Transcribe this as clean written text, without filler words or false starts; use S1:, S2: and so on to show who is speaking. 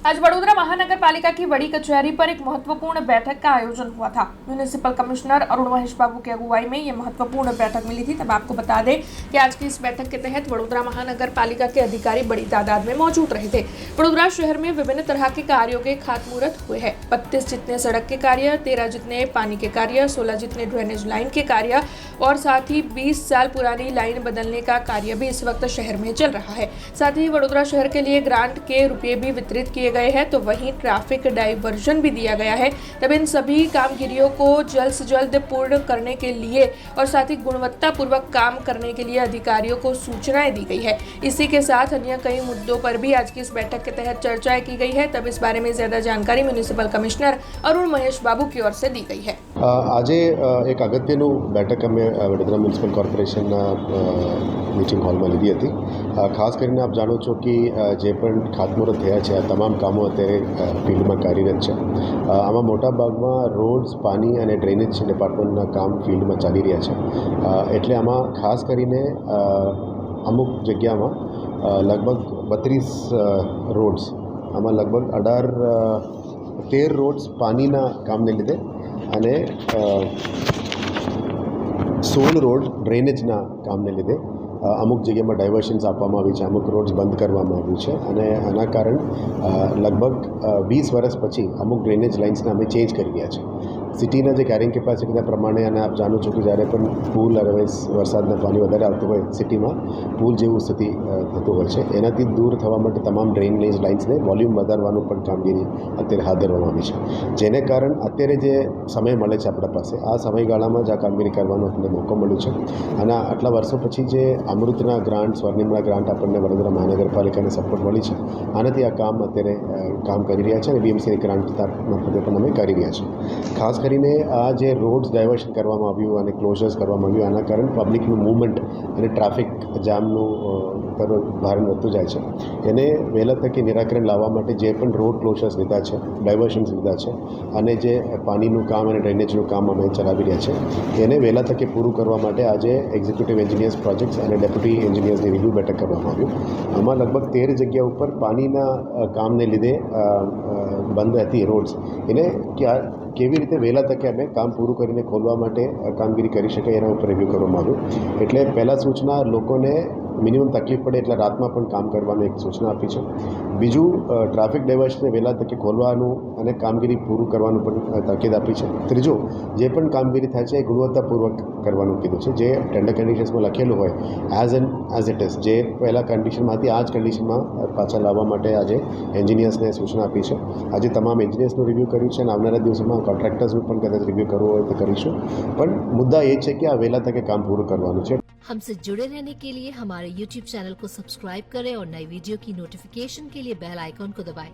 S1: आज वडोदरा महानगर पालिका की बड़ी कचहरी पर एक महत्वपूर्ण बैठक का आयोजन हुआ था। म्यूनिसिपल कमिश्नर अरुण महेश बाबू की अगुवाई में यह महत्वपूर्ण बैठक मिली थी। तब आपको बता दें कि आज की इस बैठक के तहत वडोदरा महानगर पालिका के अधिकारी बड़ी तादाद में मौजूद रहे थे। वडोदरा शहर में विभिन्न तरह के कार्यों के खातमुहूर्त हुए हैं। 32 जितने सड़क के कार्य, 13 जितने पानी के कार्य, 16 जितने ड्रेनेज लाइन के कार्य और साथ ही 20 साल पुरानी लाइन बदलने का कार्य भी इस वक्त शहर में चल रहा है। साथ ही वडोदरा शहर के लिए ग्रांट के रुपये भी वितरित किए गए हैं, तो वहीं ट्रैफिक डाइवर्जन भी दिया गया है। तब इन सभी कामगिरियों को जल्द से जल्द पूर्ण करने के लिए और साथ ही गुणवत्तापूर्वक काम करने के लिए अधिकारियों को सूचनाएं दी गई है। इसी के साथ अन्य कई मुद्दों पर भी आज की इस बैठक के तहत चर्चाएं की गई है। तब इस बारे में ज्यादा जानकारी म्युनिसिपल कमिश्नर अरुण महेश बाबू की ओर से दी गई है।
S2: આજે એક અગત્યનું બેઠક અમે વડોદરા મ્યુનિસિપલ કોર્પોરેશનના મીટિંગ હોલમાં લીધી હતી। ખાસ કરીને આપ જાણો છો કે જે પણ ખાતમુહૂર્ત થયા છે આ તમામ કામો અત્યારે ફિલ્ડમાં કાર્યરત છે। આમાં મોટા ભાગમાં રોડ્સ, પાણી અને ડ્રેનેજ ડિપાર્ટમેન્ટના કામ ફિલ્ડમાં ચાલી રહ્યા છે। એટલે આમાં ખાસ કરીને અમુક જગ્યામાં લગભગ 32 રોડ્સ, આમાં લગભગ 13 રોડ્સ પાણીના કામને લીધે અને 16 રોડ ડ્રેનેજના કામને લીધે અમુક જગ્યામાં ડાયવર્શન્સ આપવામાં આવી છે, અમુક રોડ્સ બંધ કરવામાં આવ્યું છે અને આના કારણ લગભગ 20 વર્ષ પછી અમુક ડ્રેનેજ લાઇન્સને અમે ચેન્જ કરી રહ્યા છે। સિટીના જે કેરિંગ કેપેસિટીના પ્રમાણે અને આપ જાણો છો કે જ્યારે પણ પૂલ હવે વરસાદના પાણી વધારે આવતું હોય સિટીમાં પૂલ જેવું સ્થિતિ થતું હોય છે, એનાથી દૂર થવા માટે તમામ ડ્રેનેજ લાઇન્સને વોલ્યુમ વધારવાનું પણ કામગીરી અત્યારે હાથ ધરવામાં આવી છે। જેને કારણ અત્યારે જે સમય મળે છે આપણા પાસે, આ સમયગાળામાં જ આ કામગીરી કરવાનો આપણને મોકો મળ્યો છે અને આટલા વર્ષો પછી જે અમૃતના ગ્રાન્ટ, સ્વર્ણિમના ગ્રાન્ટ આપણને વડોદરા મહાનગરપાલિકાને સપોર્ટ મળી છે, આનાથી આ કામ અત્યારે કામ કરી રહ્યા છે અને બીએમસીની ગ્રાન્ટ મારફતે પણ અમે કરી રહ્યા છીએ। ખાસ કરીને આ જે રોડ્સ ડાયવર્શન કરવામાં આવ્યું અને ક્લોઝર્સ કરવામાં આવ્યું, આના કારણ પબ્લિકનું મૂવમેન્ટ અને ટ્રાફિક જામનું ભારણ વધતું જાય છે। એને વહેલા તકે નિરાકરણ લાવવા માટે જે પણ રોડ ક્લોઝર્સ લીધા છે, ડાયવર્શન્સ લીધા છે અને જે પાણીનું કામ અને ડ્રેનેજનું કામ અમે ચલાવી રહ્યા છે, એને વહેલા તકે પૂરું કરવા માટે આજે એક્ઝિક્યુટિવ એન્જિનિયર્સ પ્રોજેક્ટ્સ અને ડેપ્યુટી એન્જિનિયર્સની રિવ્યૂ બેઠક કરવામાં આવ્યું। આમાં લગભગ 13 જગ્યા ઉપર પાણીના કામને લીધે બંધ હતી રોડ્સ, એને કેવી રીતે વહેલા તકે અમે કામ પૂરું કરીને ખોલવા માટે કામગીરી કરી શકાય એના ઉપર રિવ્યૂ કરવામાં આવ્યું। એટલે પહેલાં સૂચના લોકોને મિનિમમ તકલીફ પડે એટલે રાતમાં પણ કામ કરવાની એક સૂચના આપી છે। બીજું ટ્રાફિક ડાયવર્શનને વહેલા તકે ખોલવાનું અને કામગીરી પૂરું કરવાનું પણ તાકીદ આપી છે। ત્રીજું, જે પણ કામગીરી થાય છે એ ગુણવત્તાપૂર્વક કરવાનું કીધું છે। જે ટેન્ડર કન્ડિશન્સમાં લખેલું હોય એઝ ઇટ ઇઝ, જે પહેલાં કન્ડિશનમાં હતી આ જ કન્ડિશનમાં પાછા લાવવા માટે આજે એન્જિનિયર્સને સૂચના આપી છે। આજે તમામ એન્જિનિયર્સનું રિવ્યૂ કર્યું છે અને આવનારા દિવસોમાં કોન્ટ્રાક્ટર્સનું પણ કદાચ રિવ્યૂ કરવું હોય તો કરીશું। પણ મુદ્દા એ છે કે આ વહેલા તકે કામ પૂરું કરવાનું છે।
S3: हमसे जुड़े रहने के लिए हमारे YouTube चैनल को सब्सक्राइब करें और नई वीडियो की नोटिफिकेशन के लिए बेल आइकॉन को दबाएं।